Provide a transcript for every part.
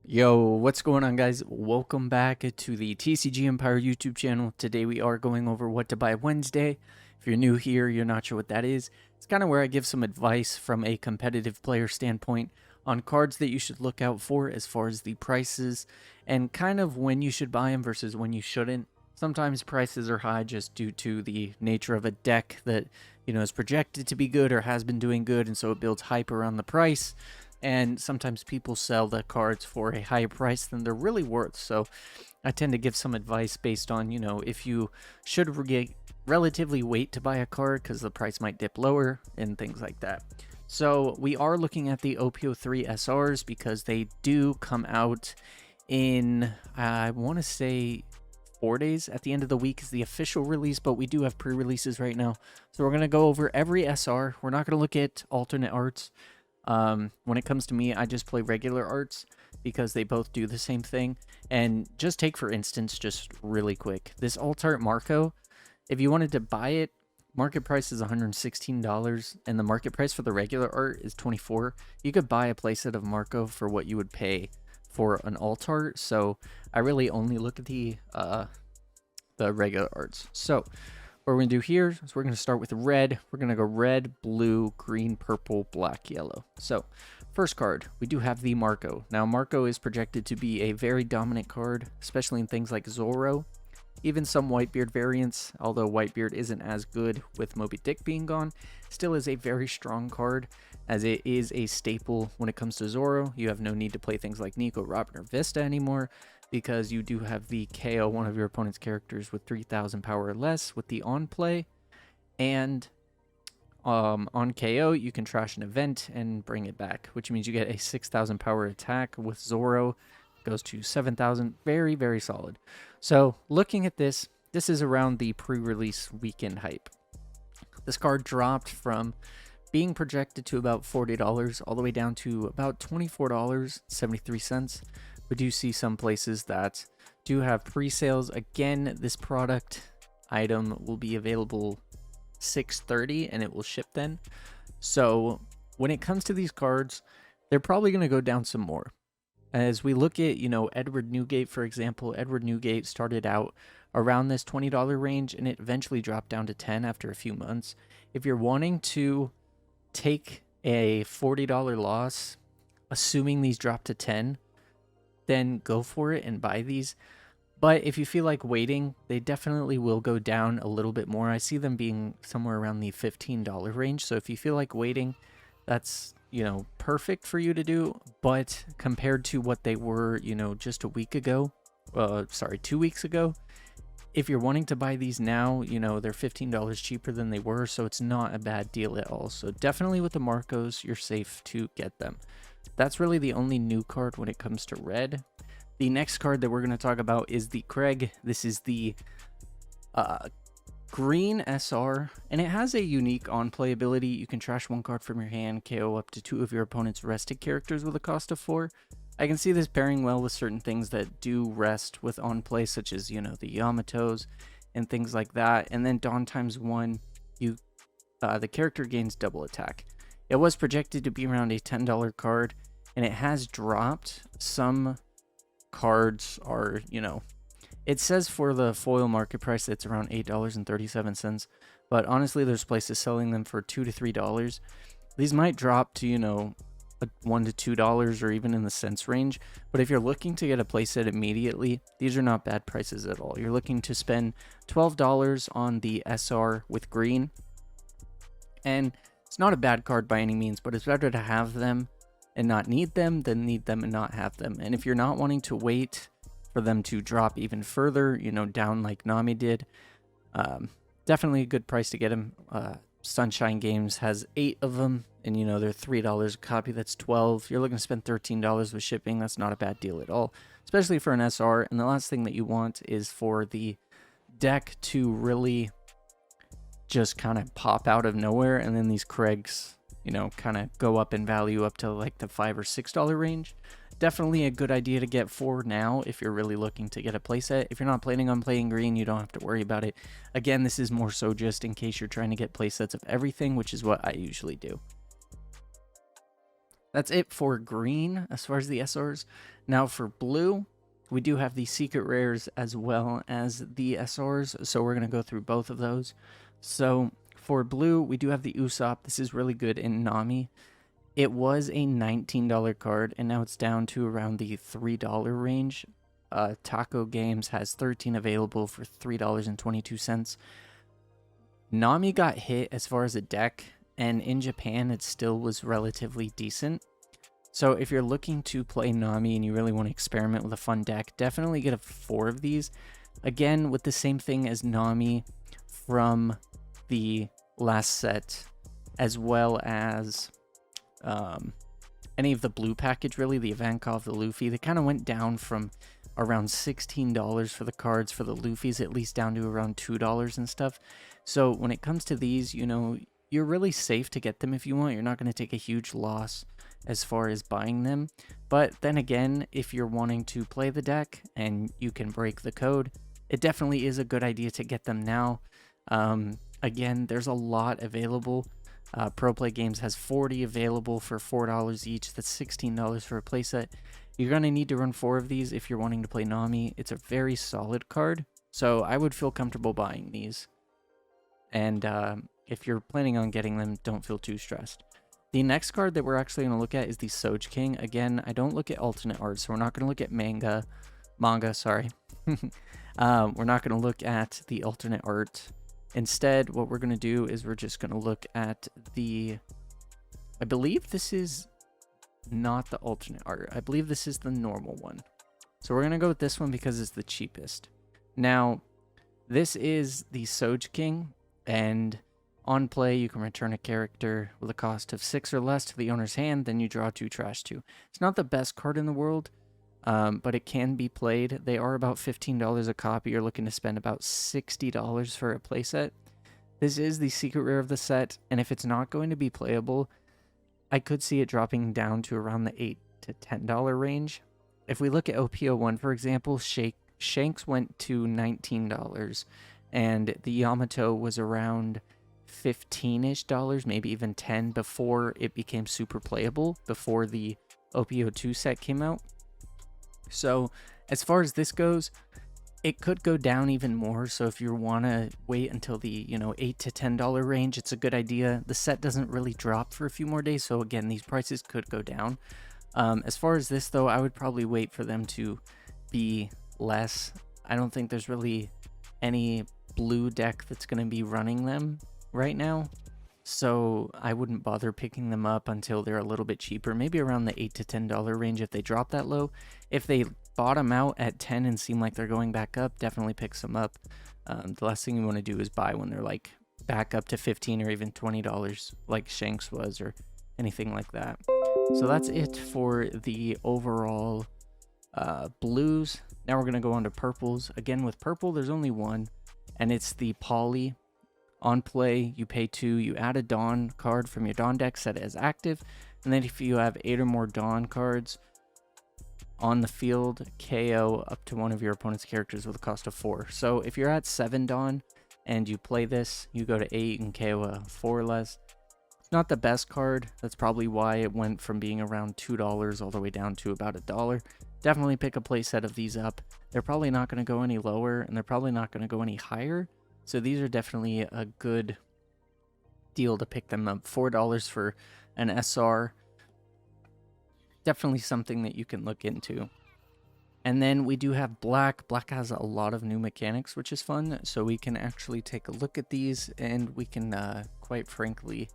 Yo, what's going on, guys? Welcome back to the TCG Empire YouTube channel. Today we are going over what to buy Wednesday. If you're new here, you're not sure what that is. It's kind of where I give some advice from a competitive player standpoint on cards that you should look out for as far as the prices and kind of when you should buy them versus when you shouldn't. Sometimes prices are high just due to the nature of a deck that, is projected to be good or has been doing good, and so it builds hype around the price. And sometimes people sell the cards for a higher price than they're really worth. So I tend to give some advice based on, if you should relatively wait to buy a card because the price might dip lower and things like that. So we are looking at the OP03 SRs because they do come out in, I want to say, 4 days. At the end of the week is the official release, but we do have pre-releases right now. So we're going to go over every SR. We're not going to look at alternate arts. When it comes to me, I just play regular arts because they both do the same thing. And just take, for instance, just really quick, this alt art Marco, if you wanted to buy it, market price is $116 and the market price for the regular art is $24. You could buy a playset of Marco for what you would pay for an alt art. So I really only look at the regular arts. So what we're going to do here is we're going to start with red. We're going to go red, blue, green, purple, black, yellow. So first card, we do have the Marco. Now Marco is projected to be a very dominant card, especially in things like Zoro. Even some Whitebeard variants, although Whitebeard isn't as good with Moby Dick being gone, still is a very strong card as it is a staple when it comes to Zoro. You have no need to play things like Nico, Robin, or Vista anymore, because you do have the KO one of your opponent's characters with 3,000 power or less with the on play. And on KO, you can trash an event and bring it back, which means you get a 6,000 power attack with Zoro. It goes to 7,000. Very, very solid. So looking at this, this is around the pre-release weekend hype. This card dropped from being projected to about $40 all the way down to about $24.73. We do see some places that do have pre-sales. Again, this product item will be available 6:30 and it will ship then. So when it comes to these cards, they're probably going to go down some more. As we look at, Edward Newgate, for example, Edward Newgate started out around this $20 range and it eventually dropped down to $10 after a few months. If you're wanting to take a $40 loss, assuming these drop to 10, then go for it and buy these. But if you feel like waiting, they definitely will go down a little bit more. I see them being somewhere around the $15 range. So if you feel like waiting, that's, perfect for you to do. But compared to what they were, just a week ago, 2 weeks ago, if you're wanting to buy these now, they're $15 cheaper than they were. So it's not a bad deal at all. So definitely with the Marcos, you're safe to get them. That's really the only new card when it comes to red. The next card that we're going to talk about is the Craig. This is the green SR, and it has a unique on-play ability. You can trash one card from your hand, KO up to 2 of your opponent's rested characters with a cost of 4. I can see this pairing well with certain things that do rest with on-play, such as, the Yamatos and things like that. And then Dawn times 1, the character gains double attack. It was projected to be around a $10 card, and it has dropped. Some cards are, it says for the foil market price it's around $8.37, but honestly there's places selling them for $2 to $3. These might drop to, $1 to $2 or even in the cents range, but if you're looking to get a playset immediately, these are not bad prices at all. You're looking to spend $12 on the SR with green, and it's not a bad card by any means, but it's better to have them and not need them than need them and not have them. And if you're not wanting to wait for them to drop even further, down like Nami did, definitely a good price to get them. Sunshine Games has 8 of them, and they're $3 a copy. That's 12. You're looking to spend $13 with shipping. That's not a bad deal at all, especially for an SR. And the last thing that you want is for the deck to really just kind of pop out of nowhere, and then these Craigs, kind of go up in value up to like the $5 or $6 range. Definitely a good idea to get for now if you're really looking to get a playset. If you're not planning on playing green, you don't have to worry about it. Again, this is more so just in case you're trying to get playsets of everything, which is what I usually do. That's it for green as far as the SRs. Now for blue, we do have the secret rares as well as the SRs, so we're going to go through both of those. So for blue, we do have the Usopp. This is really good in Nami. It was a $19 card, and now it's down to around the $3 range. Taco Games has 13 available for $3.22. Nami got hit as far as a deck, and in Japan, it still was relatively decent. So if you're looking to play Nami and you really want to experiment with a fun deck, definitely get 4 of these. Again, with the same thing as Nami from the last set, as well as any of the blue package, really, the Ivankov, the Luffy. They kind of went down from around $16 for the cards for the Luffys, at least down to around $2 and stuff. So when it comes to these, you know, you're really safe to get them if you want. You're not going to take a huge loss as far as buying them. But then again, if you're wanting to play the deck and you can break the code, it definitely is a good idea to get them now. Again, there's a lot available. Pro Play Games has 40 available for $4 each. That's $16 for a playset. You're going to need to run 4 of these if you're wanting to play Nami. It's a very solid card, so I would feel comfortable buying these. And if you're planning on getting them, don't feel too stressed. The next card that we're actually going to look at is the Soj King. Again, I don't look at alternate art, so we're not going to look at manga, sorry. We're not going to look at the alternate art. Instead, what we're going to do is we're just going to look at the... I believe this is not the alternate art. I believe this is the normal one. So we're going to go with this one because it's the cheapest. Now, this is the Soj King, and on play, you can return a character with a cost of 6 or less to the owner's hand, then you draw 2 trash 2. It's not the best card in the world, but it can be played. They are about $15 a copy. You're looking to spend about $60 for a playset. This is the secret rare of the set, and if it's not going to be playable, I could see it dropping down to around the $8 to $10 range. If we look at OP01, for example, Shanks went to $19, and the Yamato was around $15-ish, maybe even 10 before it became super playable, before the OP02 set came out. So as far as this goes, it could go down even more. So if you want to wait until the, $8 to $10 range, it's a good idea. The set doesn't really drop for a few more days. So again, these prices could go down. As far as this though, I would probably wait for them to be less. I don't think there's really any blue deck that's going to be running them right now. So I wouldn't bother picking them up until they're a little bit cheaper, maybe around the $8 to $10 range if they drop that low. If they bottom out at 10 and seem like they're going back up, definitely pick some up. The last thing you want to do is buy when they're like back up to $15 or even $20 like Shanks was or anything like that. So that's it for the overall blues. Now we're going to go on to purples. Again, with purple, there's only one, and it's the Poly. On play, you pay 2, you add a Dawn card from your Dawn deck, set it as active, and then if you have 8 or more Dawn cards on the field, KO up to one of your opponent's characters with a cost of 4. So if you're at 7 Dawn and you play this, you go to 8 and KO a 4 or less. It's not the best card. That's probably why it went from being around $2 all the way down to about $1. Definitely pick a playset of these up. They're probably not going to go any lower, and they're probably not going to go any higher. So these are definitely a good deal to pick them up. $4 for an SR. Definitely something that you can look into. And then we do have black. Black has a lot of new mechanics, which is fun. So we can actually take a look at these and we can, quite frankly,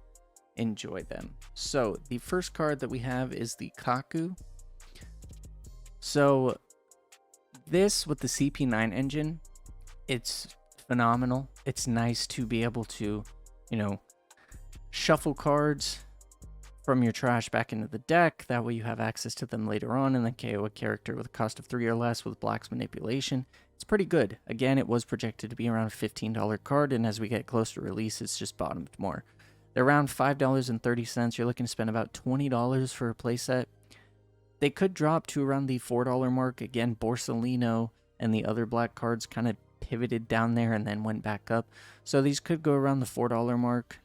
enjoy them. So the first card that we have is the Kaku. So this with the CP9 engine, it's phenomenal. It's nice to be able to, shuffle cards from your trash back into the deck. That way you have access to them later on, and then KO a character with a cost of 3 or less with Black's manipulation. It's pretty good. Again, it was projected to be around a $15 card, and as we get close to release, it's just bottomed more. They're around $5.30. You're looking to spend about $20 for a playset. They could drop to around the $4 mark. Again, Borsalino and the other black cards kind of pivoted down there and then went back up. So these could go around the $4 mark.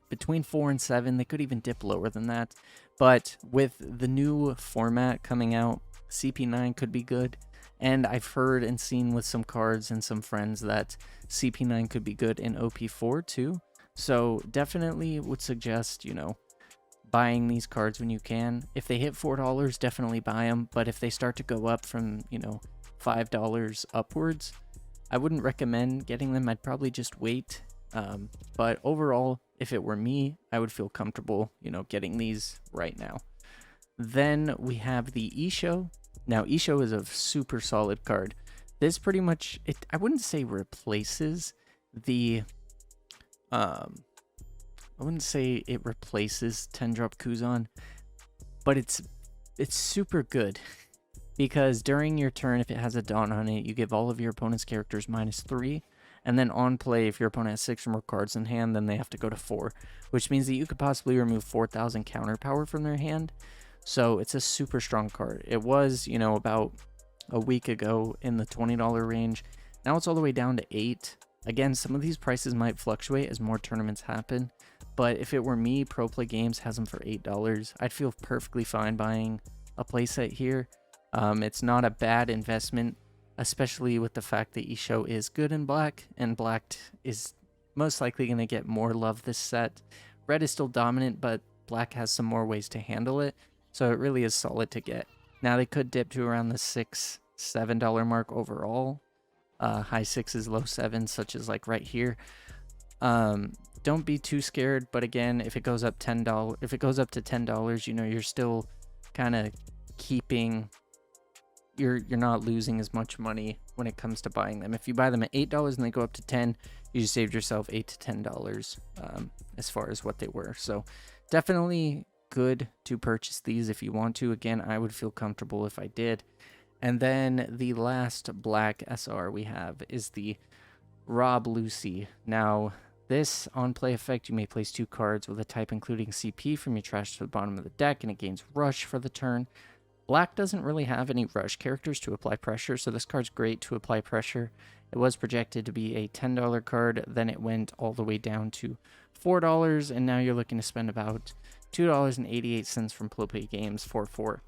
between 4 and 7. They could even dip lower than that. But with the new format coming out, CP9 could be good. And I've heard and seen with some cards and some friends that CP9 could be good in OP4 too. So definitely would suggest, buying these cards when you can. If they hit $4, definitely buy them. But if they start to go up from, $5 upwards, I wouldn't recommend getting them. I'd probably just wait. But overall, if it were me, I would feel comfortable, getting these right now. Then we have the Isho. Now, Isho is a super solid card. This pretty much, I wouldn't say replaces the, I wouldn't say it replaces 10-drop Kuzan, but it's super good. Because during your turn, if it has a Dawn on it, you give all of your opponent's characters -3. And then on play, if your opponent has 6 or more cards in hand, then they have to go to 4. Which means that you could possibly remove 4,000 counter power from their hand. So it's a super strong card. It was, about a week ago in the $20 range. Now it's all the way down to 8. Again, some of these prices might fluctuate as more tournaments happen. But if it were me, Pro Play Games has them for $8. I'd feel perfectly fine buying a playset here. It's not a bad investment, especially with the fact that Isho is good in black, and black is most likely going to get more love this set. Red is still dominant, but black has some more ways to handle it, so it really is solid to get. Now they could dip to around the $6, $7 mark overall. High 6s, low 7s, such as like right here. Don't be too scared, but again, if it goes up $10, if it goes up to $10, you're still kind of keeping, you're not losing as much money when it comes to buying them. If you buy them at $8 and they go up to 10, you just saved yourself $8 to $10 as far as what they were. So definitely good to purchase these if you want to. Again, I would feel comfortable if I did. And then the last black SR we have is the Rob Lucy. Now, this on-play effect, you may place 2 cards with a type including CP from your trash to the bottom of the deck, and it gains Rush for the turn. Black doesn't really have any Rush characters to apply pressure, so this card's great to apply pressure. It was projected to be a $10 card, then it went all the way down to $4, and now you're looking to spend about $2.88 from Pro Play Games for 4.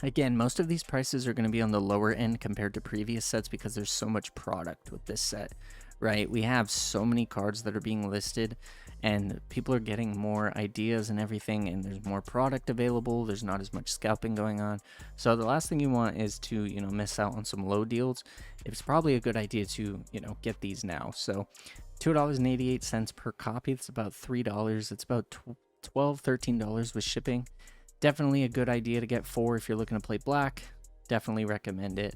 Again, most of these prices are going to be on the lower end compared to previous sets because there's so much product with this set, right? We have so many cards that are being listed, and people are getting more ideas and everything, and there's more product available. There's not as much scalping going on. So the last thing you want is to, miss out on some low deals. It's probably a good idea to, get these now. So $2.88 per copy. It's about $3. It's about $12, $13 with shipping. Definitely a good idea to get 4 if you're looking to play black. Definitely recommend it.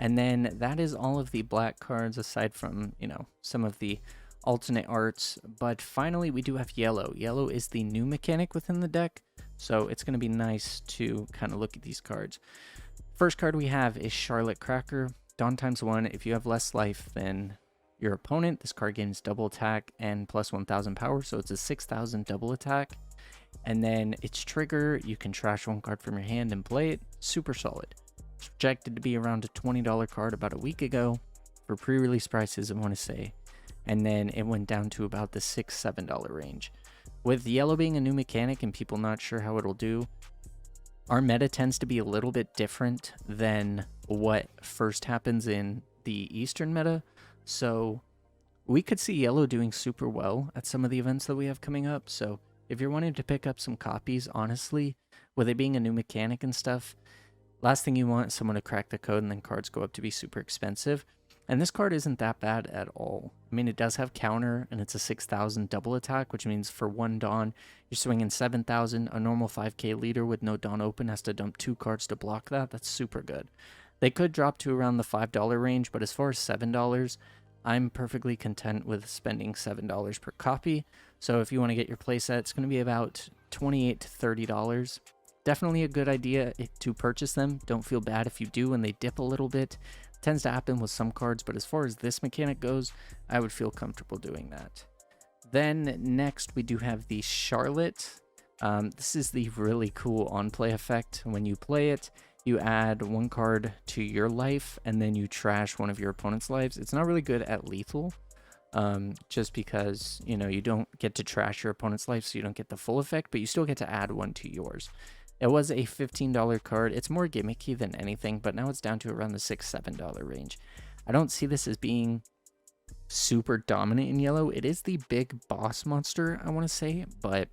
And then that is all of the black cards aside from, some of the alternate arts. But finally, we do have yellow. Yellow is the new mechanic within the deck, so it's going to be nice to kind of look at these cards. First card we have is Charlotte Cracker. Dawn ×1. If you have less life than your opponent, this card gains double attack and plus 1,000 power, so it's a 6,000 double attack. And then its trigger, you can trash 1 card from your hand and play it. Super solid. It's projected to be around a $20 card about a week ago for pre-release prices, I want to say. And then it went down to about the $6, $7 range. With yellow being a new mechanic and people not sure how it'll do, our meta tends to be a little bit different than what first happens in the Eastern meta. So we could see yellow doing super well at some of the events that we have coming up. So if you're wanting to pick up some copies, honestly, with it being a new mechanic and stuff, last thing you want is someone to crack the code and then cards go up to be super expensive. And this card isn't that bad at all. I mean, it does have counter, and it's a 6,000 double attack, which means for 1 Dawn, you're swinging 7,000. A normal 5k leader with no Dawn open has to dump 2 cards to block that. That's super good. They could drop to around the $5 range, but as far as $7, I'm perfectly content with spending $7 per copy. So if you want to get your playset, it's going to be about $28 to $30. Definitely a good idea to purchase them. Don't feel bad if you do and they dip a little bit. Tends to happen with some cards, but as far as this mechanic goes, I would feel comfortable doing that. Then next we do have the Charlotte. This is the really cool on-play effect. When you play it, you add 1 card to your life, and then you trash one of your opponent's lives. It's not really good at lethal, just because, you know, you don't get to trash your opponent's life, so you don't get the full effect, but you still get to add one to yours. It was a $15 card. It's more gimmicky than anything, but now it's down to around the $6, $7 range. I don't see this as being super dominant in yellow. It is the big boss monster, I want to say, but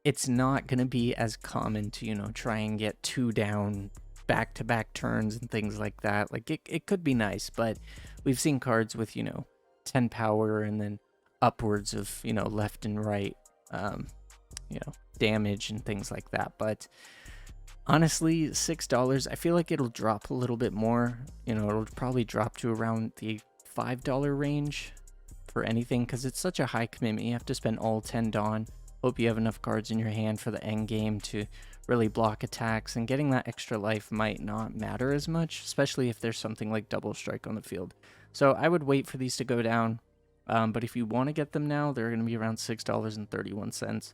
it's not going to be as common to, you know, try and get 2 down back-to-back turns and things like that. Like, it could be nice, but we've seen cards with, you know, 10 power and then upwards of, you know, left and right, you know, damage and things like that. But honestly, $6, I feel like it'll drop a little bit more. You know, it'll probably drop to around the $5 range for anything, because it's such a high commitment. You have to spend all 10 Dawn. Hope you have enough cards in your hand for the end game to really block attacks, and getting that extra life might not matter as much, especially if there's something like double strike on the field. So I would wait for these to go down, but if you want to get them now, they're going to be around $6.31.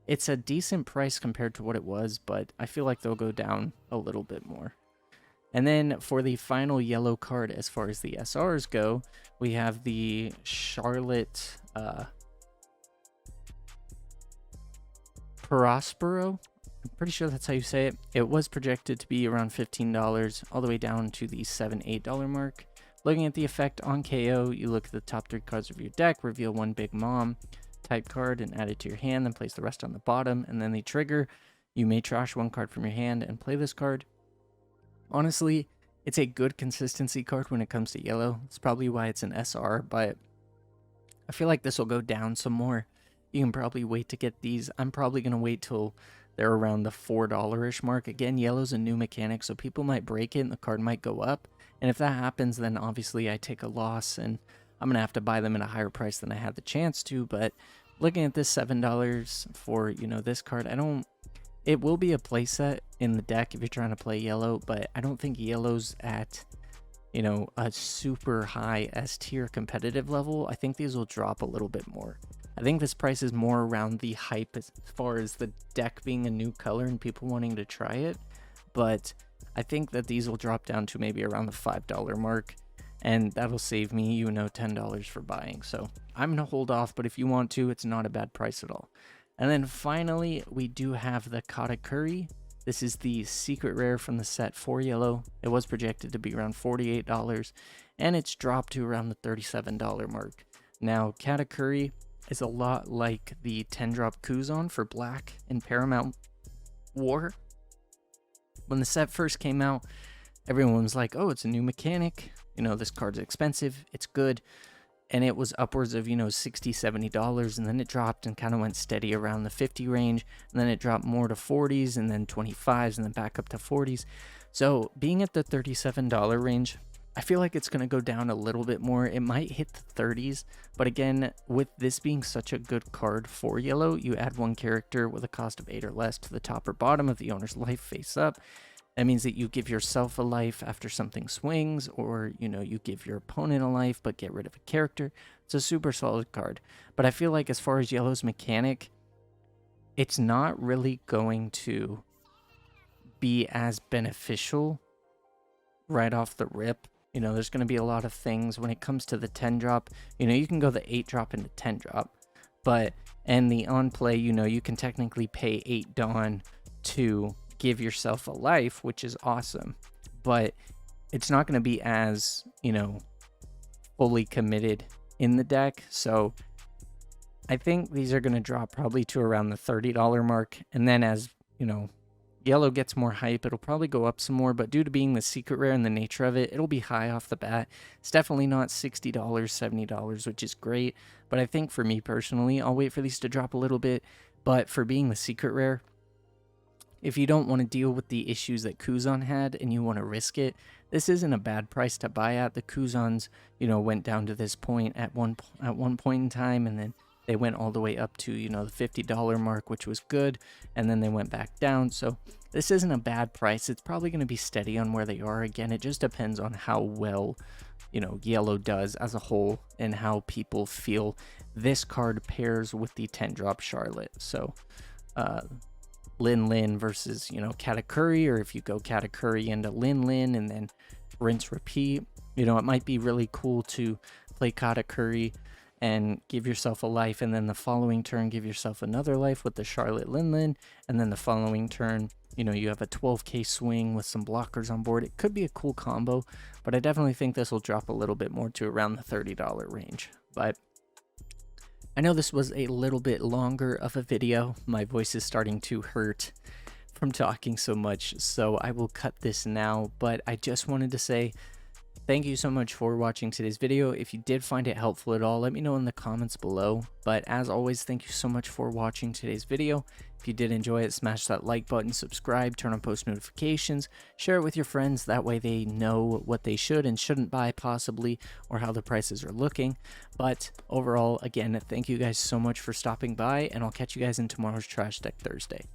It's a decent price compared to what it was, but I feel like they'll go down a little bit more. And then for the final yellow card, as far as the SRs go, we have the Charlotte Prospero. I'm pretty sure that's how you say it. It was projected to be around $15, all the way down to the $7, $8 mark. Looking at the effect on KO, you look at the top 3 cards of your deck, reveal one Big Mom type card and add it to your hand, then place the rest on the bottom, and then the trigger, you may trash 1 card from your hand and play this card. Honestly, it's a good consistency card when it comes to yellow. It's probably why it's an SR, but I feel like this will go down some more. You can probably wait to get these. I'm probably going to wait till they're around the $4-ish mark. Again, yellow's a new mechanic, so people might break it and the card might go up. And if that happens, then obviously I take a loss and I'm going to have to buy them at a higher price than I had the chance to. But looking at this $7 for, you know, this card, it will be a playset in the deck if you're trying to play yellow, but I don't think yellow's at, you know, a super high S tier competitive level. I think these will drop a little bit more. I think this price is more around the hype as far as the deck being a new color and people wanting to try it, but I think that these will drop down to maybe around the $5 mark, and that'll save me, you know, $10 for buying. So I'm going to hold off, but if you want to, it's not a bad price at all. And then finally, we do have the Katakuri. This is the secret rare from the set for yellow. It was projected to be around $48, and it's dropped to around the $37 mark. Now, Katakuri is a lot like the 10-drop Kuzan for black in Paramount War. When the set first came out, everyone was like, oh, it's a new mechanic. You know, this card's expensive. It's good. And it was upwards of, you know, $60, $70. And then it dropped and kind of went steady around the 50 range. And then it dropped more to 40s and then 25s and then back up to 40s. So being at the $37 range, I feel like it's going to go down a little bit more. It might hit the 30s, but again, with this being such a good card for yellow, you add 1 character with a cost of 8 or less to the top or bottom of the owner's life face up. That means that you give yourself a life after something swings, or, you know, you give your opponent a life but get rid of a character. It's a super solid card. But I feel like as far as yellow's mechanic, it's not really going to be as beneficial right off the rip. You know, there's going to be a lot of things when it comes to the 10-drop. You know, you can go the 8-drop into 10-drop, but, and the on-play, you know, you can technically pay 8 Dawn to give yourself a life, which is awesome, but it's not going to be as, you know, fully committed in the deck. So I think these are going to drop probably to around the $30 mark, and then as, you know, yellow gets more hype, it'll probably go up some more, but due to being the secret rare and the nature of it, it'll be high off the bat. It's definitely not $60, $70, which is great, but I think for me personally, I'll wait for these to drop a little bit. But for being the secret rare, if you don't want to deal with the issues that Kuzan had and you want to risk it, this isn't a bad price to buy at. The Kuzans, you know, went down to this point at one point in time, and then they went all the way up to, you know, the $50 mark, which was good, and then they went back down. So this isn't a bad price. It's probably going to be steady on where they are. Again, it just depends on how well, you know, yellow does as a whole and how people feel this card pairs with the 10-drop Charlotte. So Lin versus, you know, Katakuri, or if you go Katakuri into Lin and then rinse repeat. You know, it might be really cool to play Katakuri and give yourself a life, and then the following turn give yourself another life with the Charlotte Linlin, and then the following turn, you know, you have a 12k swing with some blockers on board. It could be a cool combo, but I definitely think this will drop a little bit more to around the $30 range. But I know this was a little bit longer of a video. My voice is starting to hurt from talking so much, so I will cut this now. But I just wanted to say thank you so much for watching today's video. If you did find it helpful at all, let me know in the comments below. But as always, thank you so much for watching today's video. If you did enjoy it, smash that like button, subscribe, turn on post notifications, share it with your friends. That way they know what they should and shouldn't buy possibly, or how the prices are looking. But overall, again, thank you guys so much for stopping by, and I'll catch you guys in tomorrow's Trash Deck Thursday.